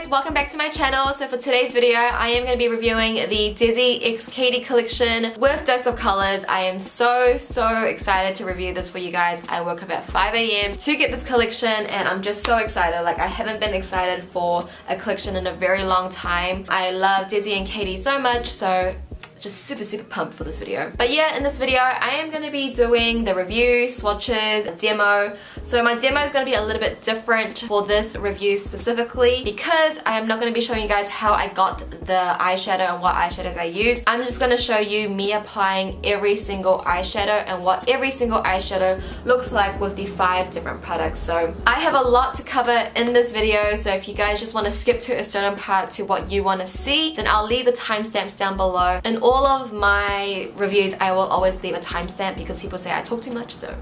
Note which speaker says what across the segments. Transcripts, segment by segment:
Speaker 1: welcome back to my channel. So for today's video, I am going to be reviewing the DesixKaty Collection with Dose of Colors. I am so excited to review this for you guys. I woke up at 5 AM to get this collection and I'm just so excited. Like, I haven't been excited for a collection in a very long time. I love Desi and Katy so much, so just super pumped for this video. But yeah, in this video I am going to be doing the review, swatches, a demo. So my demo is going to be a little bit different for this review specifically because I am not going to be showing you guys how I got the eyeshadow and what eyeshadows I use. I'm just going to show you me applying every single eyeshadow and what every single eyeshadow looks like with the 5 different products. So I have a lot to cover in this video, so if you guys just want to skip to a certain part to what you want to see, then I'll leave the timestamps down below. In all of my reviews I will always leave a timestamp because people say I talk too much, so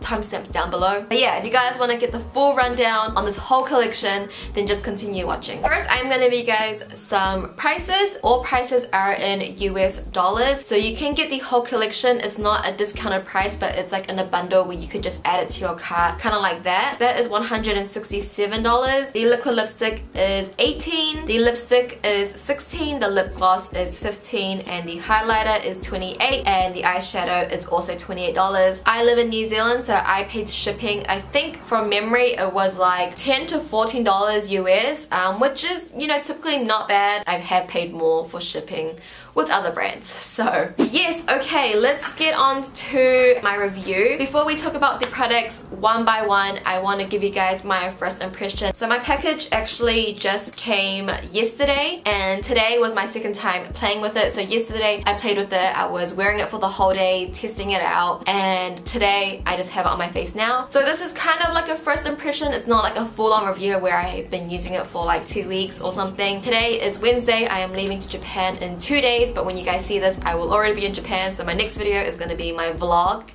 Speaker 1: timestamps down below. But yeah, if you guys want to get the full rundown on this whole collection, then just continue watching. First, I'm going to give you guys some prices. All prices are in US dollars, so you can get the whole collection. It's not a discounted price, but it's like in a bundle where you could just add it to your cart, kind of like that. That is $167. The liquid lipstick is $18, the lipstick is $16, the lip gloss is $15, and the highlighter is $28, and the eyeshadow is also $28. I live in New Zealand, so I paid shipping. I think from memory it was like $10 to $14 US, which is, you know, typically not bad. I have paid more for shipping with other brands. So yes, okay, let's get on to my review. Before we talk about the products one by one, I want to give you guys my first impression. So my package actually just came yesterday and today was my second time playing with it. So yesterday I played with it, I was wearing it for the whole day, testing it out, and today I just have it on my face now. So this is kind of like a first impression. It's not like a full-on review where I've been using it for like 2 weeks or something. Today is Wednesday, I am leaving to Japan in 2 days, but when you guys see this I will already be in Japan, so my next video is going to be my vlog.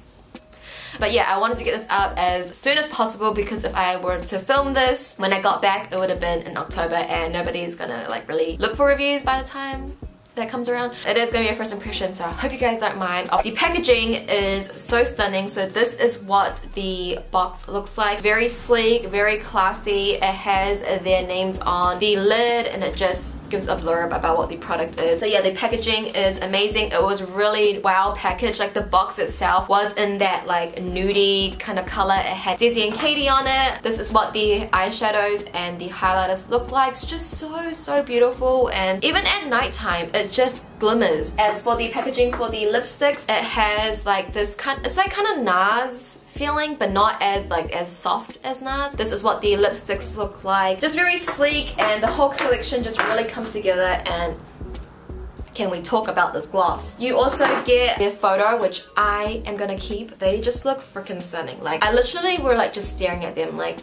Speaker 1: But yeah, I wanted to get this up as soon as possible because if I were to film this when I got back, it would have been in October and nobody's gonna like really look for reviews by the time that comes around. It is going to be a first impression, so I hope you guys don't mind. The packaging is so stunning. So this is what the box looks like. Very sleek, very classy. It has their names on the lid and it just gives a blurb about what the product is. So yeah, the packaging is amazing. It was really wow packaged. Like the box itself was in that like nudie kind of color. It had Desi and Katy on it. This is what the eyeshadows and the highlighters look like. It's just so beautiful, and even at nighttime it just glimmers. As for the packaging for the lipsticks, it has like this kind, it's like kind of NARS feeling, but not as like as soft as NARS. This is what the lipsticks look like. Just very sleek, and the whole collection just really comes together. And can we talk about this gloss? You also get their photo, which I am gonna keep. They just look freaking stunning. Like, I literally were like just staring at them like,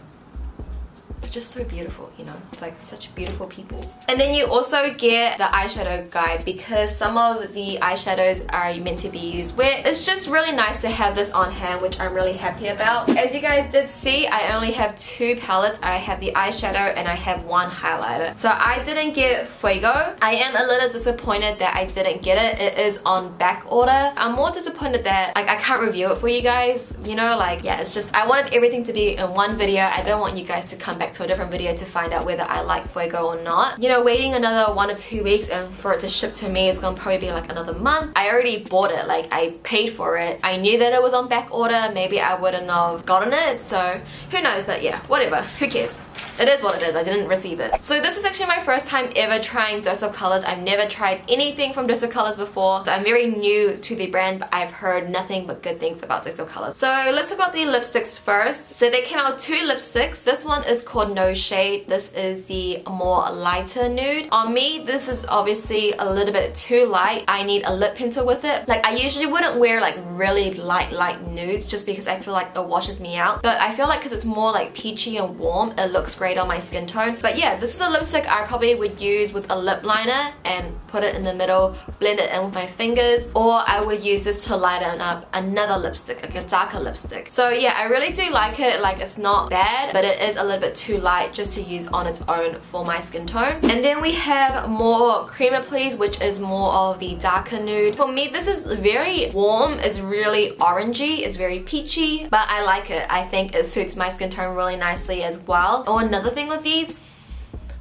Speaker 1: they're just so beautiful, you know, like such beautiful people. And then you also get the eyeshadow guide because some of the eyeshadows are meant to be used wet. It's just really nice to have this on hand, which I'm really happy about. As you guys did see, I only have 2 palettes. I have the eyeshadow and I have 1 highlighter. So I didn't get Fuego. I am a little disappointed that I didn't get it. It is on back order. I'm more disappointed that like I can't review it for you guys, you know, like yeah, it's just I wanted everything to be in one video. I don't want you guys to come back to a different video to find out whether I like Fuego or not. You know, waiting another 1 or 2 weeks and for it to ship to me, it's gonna probably be like another month. I already bought it, like I paid for it. I knew that it was on back order. Maybe I wouldn't have gotten it, so who knows, but yeah, whatever, who cares. It is what it is. I didn't receive it. So this is actually my first time ever trying Dose of Colors. I've never tried anything from Dose of Colors before. So I'm very new to the brand, but I've heard nothing but good things about Dose of Colors. So let's talk about the lipsticks first. So they came out with 2 lipsticks. This one is called No Shade. This is the more lighter nude. On me, this is obviously a little bit too light. I need a lip pencil with it. Like I usually wouldn't wear like really light nudes just because I feel like it washes me out. But I feel like because it's more like peachy and warm, it looks great on my skin tone. But yeah, this is a lipstick I probably would use with a lip liner and put it in the middle, blend it in with my fingers, or I would use this to lighten up another lipstick, like a darker lipstick. So yeah, I really do like it. Like it's not bad, but it is a little bit too light just to use on its own for my skin tone. And then we have more Creamer Please, which is more of the darker nude. For me, this is very warm. It's really orangey. It's very peachy, but I like it. I think it suits my skin tone really nicely as well. Oh, another thing with these,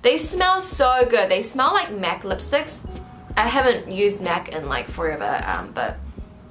Speaker 1: They smell so good. They smell like MAC lipsticks. I haven't used MAC in like forever, but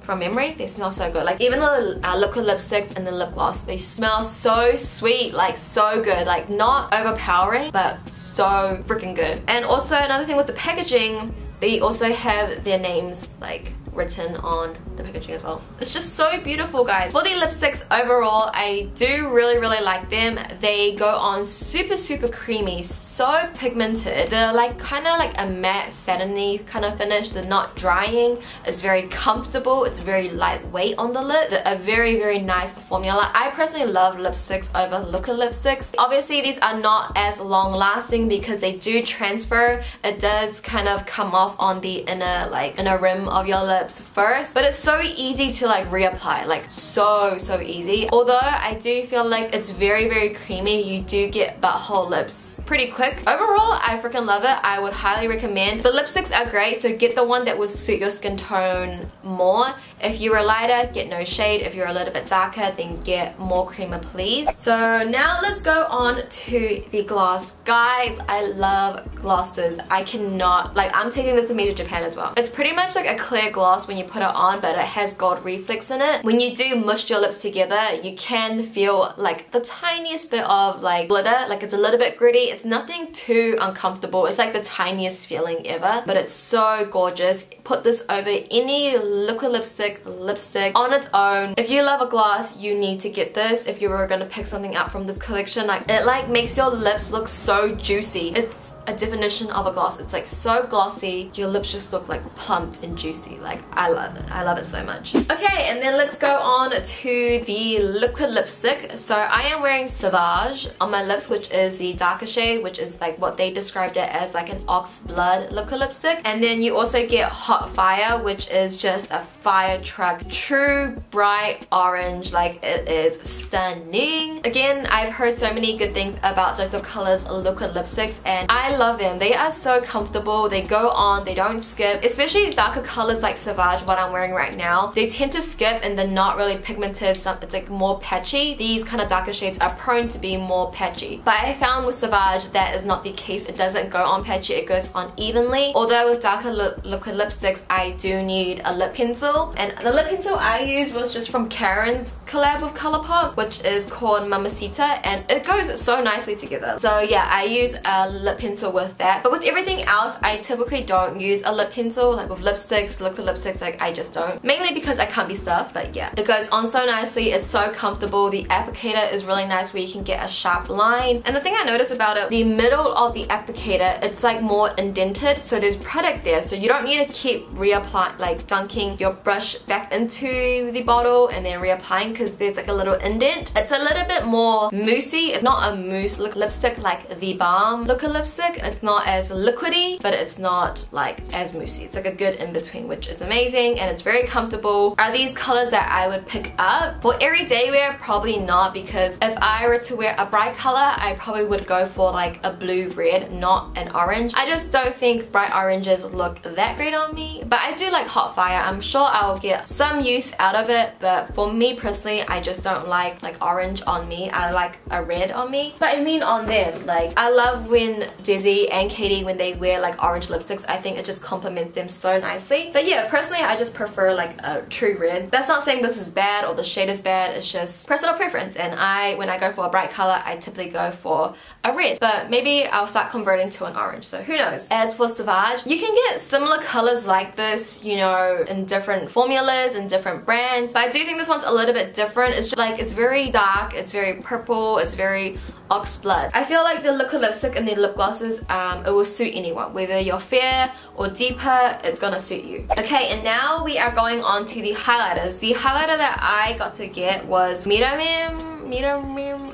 Speaker 1: from memory, they smell so good. Like even the liquid lipsticks and the lip gloss, they smell so sweet, like so good. Like not overpowering, but so freaking good. And also another thing with the packaging, they also have their names like written on the packaging as well. It's just so beautiful, guys. For the lipsticks overall, I do really like them. They go on super creamy, so pigmented. They're like kind of like a matte satiny kind of finish. They're not drying. It's very comfortable. It's very lightweight on the lip. They're a very nice formula. I personally love lipsticks over liquid lipsticks. Obviously these are not as long lasting because they do transfer. It does kind of come off on the inner rim of your lips first, but it's so easy to like reapply, like so easy. Although I do feel like it's very creamy, you do get butthole lips pretty quick. Overall, I freaking love it. I would highly recommend. The lipsticks are great, so get the one that will suit your skin tone more. If you're lighter, get no shade. If you're a little bit darker, then get more creamer, please. So now let's go on to the gloss. Guys, I love glosses. I cannot, like, I'm taking this with me to Japan as well. It's pretty much like a clear gloss when you put it on, but it has gold reflex in it. When you do mush your lips together, you can feel like the tiniest bit of like glitter, like it's a little bit gritty. It's nothing too uncomfortable. It's like the tiniest feeling ever, but it's so gorgeous. Put this over any liquid lipstick on its own. If you love a gloss, you need to get this. If you were gonna pick something up from this collection, like it like makes your lips look so juicy. It's a definition of a gloss. It's like so glossy, your lips just look like plumped and juicy. Like I love it. I love it so much. Okay, and then let's go on to the liquid lipstick. So I am wearing Sauvage on my lips, which is the darker shade, which is like what they described it as, like an ox blood liquid lipstick. And then you also get Hot Fire, which is just a fire truck, true bright orange. Like it is stunning. Again, I've heard so many good things about Dose of Colors liquid lipsticks, and I love them. They are so comfortable. They go on, they don't skip. Especially darker colors like Sauvage, what I'm wearing right now. They tend to skip and they're not really pigmented. It's like more patchy. These kind of darker shades are prone to be more patchy. But I found with Sauvage that is not the case. It doesn't go on patchy, it goes on evenly. Although with darker liquid lipsticks, I do need a lip pencil. And the lip pencil I used was just from Karen's collab with Colourpop, which is called Mamacita, and it goes so nicely together. So yeah, I use a lip pencil with that. But with everything else, I typically don't use a lip pencil. Like with lipsticks, liquid lipsticks, like I just don't. Mainly because I can't be stuffed, but yeah. It goes on so nicely, it's so comfortable. The applicator is really nice where you can get a sharp line. And the thing I noticed about it, the middle of the applicator, it's like more indented, so there's product there. So you don't need to keep reapplying, like dunking your brush back into the bottle and then reapplying, because there's like a little indent. It's a little bit more moussey. It's not a mousse lipstick like the Balm liquid lipstick. It's not as liquidy, but it's not like as moussey. It's like a good in-between, which is amazing, and it's very comfortable. Are these colors that I would pick up? For everyday wear, probably not, because if I were to wear a bright color, I probably would go for like a blue-red, not an orange. I just don't think bright oranges look that great on me, but I do like Hot Fire. I'm sure I'll get some use out of it, but for me personally, I just don't like orange on me. I like a red on me, but I mean on them. Like I love when Desi and Katy, when they wear like orange lipsticks, I think it just complements them so nicely. But yeah, personally I just prefer like a true red. That's not saying this is bad or the shade is bad, it's just personal preference, and when I go for a bright color, I typically go for a red, but maybe I'll start converting to an orange, so who knows. As for Sauvage, you can get similar colors like this, you know, in different formulas and different brands, but I do think this one's a little bit different. It's just like, it's very dark, it's very purple, it's very ox blood. I feel like the liquid lipstick and the lip glosses, it will suit anyone, whether you're fair or deeper, it's gonna suit you. Okay, and now we are going on to the highlighters. The highlighter that I got to get was Miramim,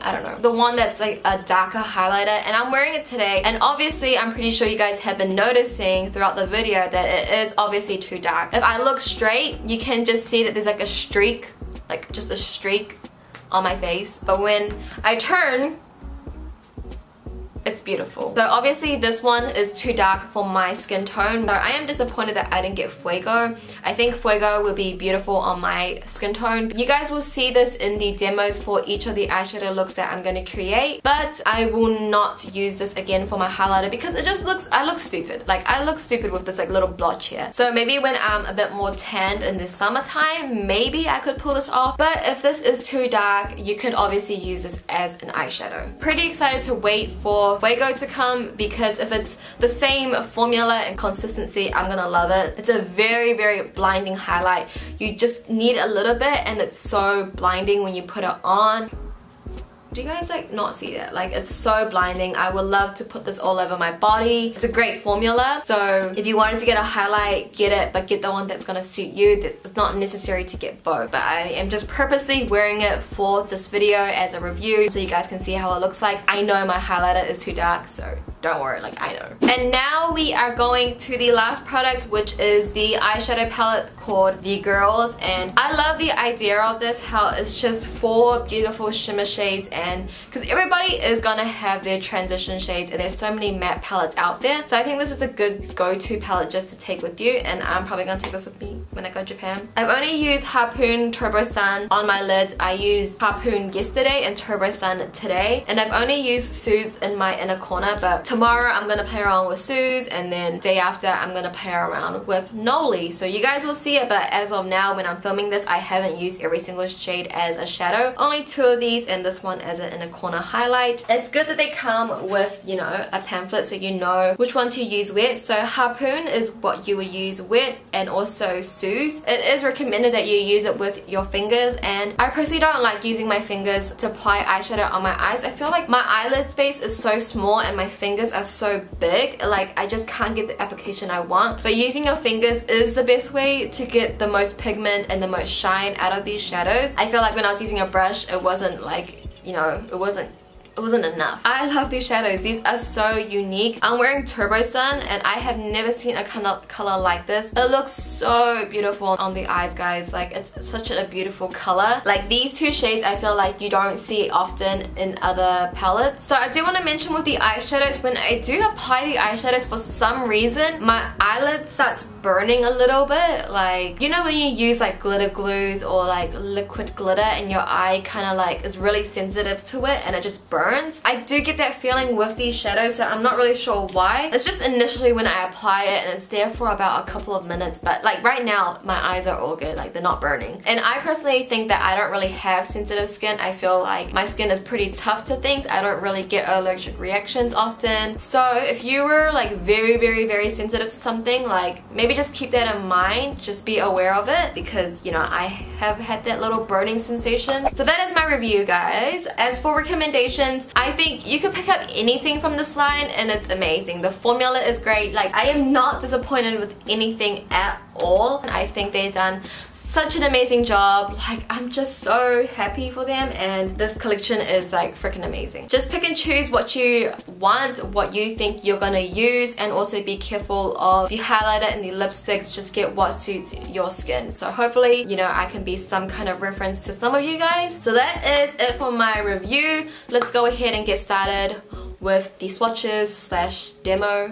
Speaker 1: I don't know, the one that's like a darker highlighter, and I'm wearing it today, and obviously I'm pretty sure you guys have been noticing throughout the video that it is obviously too dark. If I look straight, you can just see that there's like a streak, like just a streak on my face, but when I turn, it's beautiful. So obviously this one is too dark for my skin tone, so I am disappointed that I didn't get Fuego. I think Fuego will be beautiful on my skin tone. You guys will see this in the demos for each of the eyeshadow looks that I'm going to create, but I will not use this again for my highlighter because it just looks, I look stupid. Like I look stupid with this like little blotch here. So maybe when I'm a bit more tanned in the summertime, maybe I could pull this off, but if this is too dark, you could obviously use this as an eyeshadow. Pretty excited to wait for Fuego to come because if it's the same formula and consistency, I'm gonna love it. It's a very, very blinding highlight. You just need a little bit and it's so blinding when you put it on. Do you guys like not see that? Like it's so blinding. I would love to put this all over my body. It's a great formula. So if you wanted to get a highlight, get it, but get the one that's gonna suit you. It's not necessary to get both. But I am just purposely wearing it for this video as a review so you guys can see how it looks like. I know my highlighter is too dark, so don't worry, like I know. And now we are going to the last product, which is the eyeshadow palette called The Girls. And I love the idea of this, how it's just 4 beautiful shimmer shades, and because everybody is gonna have their transition shades and there's so many matte palettes out there. So I think this is a good go-to palette just to take with you, and I'm probably gonna take this with me when I go to Japan. I've only used Harpoon Turbo Sun on my lids. I used Harpoon yesterday and Turbo Sun today, and I've only used Suze in my inner corner, but tomorrow I'm gonna play around with Suze, and then day after I'm gonna play around with Noli. So you guys will see it, but as of now when I'm filming this, I haven't used every single shade as a shadow. Only 2 of these and this one as an inner corner highlight. It's good that they come with, you know, a pamphlet so you know which one to use wet. So Harpoon is what you would use wet, and also Suze. It is recommended that you use it with your fingers, and I personally don't like using my fingers to apply eyeshadow on my eyes. I feel like my eyelid space is so small and my fingers are so big, like I just can't get the application I want. But using your fingers is the best way to get the most pigment and the most shine out of these shadows. I feel like when I was using a brush, it wasn't like, you know, it wasn't enough. I love these shadows. These are so unique. I'm wearing Turbo Sun and I have never seen a color like this. It looks so beautiful on the eyes, guys. Like it's such a beautiful color. Like these 2 shades I feel like you don't see often in other palettes. So I do want to mention with the eyeshadows, when I do apply the eyeshadows, for some reason my eyelid starts burning a little bit. Like, you know when you use like glitter glues or like liquid glitter and your eye kind of like is really sensitive to it and it just burns? I do get that feeling with these shadows, so I'm not really sure why. It's just initially when I apply it and it's there for about a couple of minutes, but like right now my eyes are all good, like they're not burning. And I personally think that I don't really have sensitive skin. I feel like my skin is pretty tough to things. I don't really get allergic reactions often. So if you were like very, very, very sensitive to something, like maybe just keep that in mind. Just be aware of it, because you know I have had that little burning sensation. So that is my review, guys. As for recommendations, I think you could pick up anything from this line and it's amazing. The formula is great. Like I am not disappointed with anything at all. I think they've done such an amazing job. Like I'm just so happy for them, and this collection is like freaking amazing. Just pick and choose what you want, what you think you're gonna use, and also be careful of the highlighter and the lipsticks. Just get what suits your skin. So hopefully, you know, I can be some kind of reference to some of you guys. So that is it for my review. Let's go ahead and get started with the swatches / demo.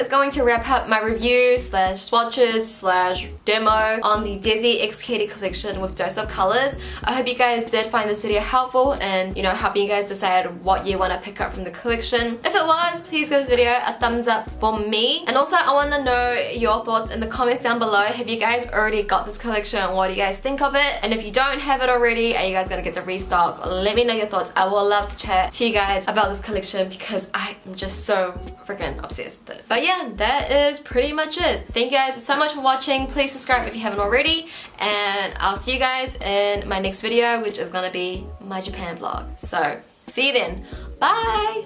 Speaker 1: is going to wrap up my review slash swatches slash demo on the DesixKaty Collection with Dose of Colors. I hope you guys did find this video helpful and, you know, helping you guys decide what you want to pick up from the collection. If it was, please give this video a thumbs up for me. And also I want to know your thoughts in the comments down below. Have you guys already got this collection? What do you guys think of it? And if you don't have it already, are you guys gonna get the restock? Let me know your thoughts. I will love to chat to you guys about this collection because I am just so freaking obsessed with it. But yeah, that is pretty much it. Thank you guys so much for watching. Please subscribe if you haven't already, and I'll see you guys in my next video, which is gonna be my Japan vlog. So see you then. Bye.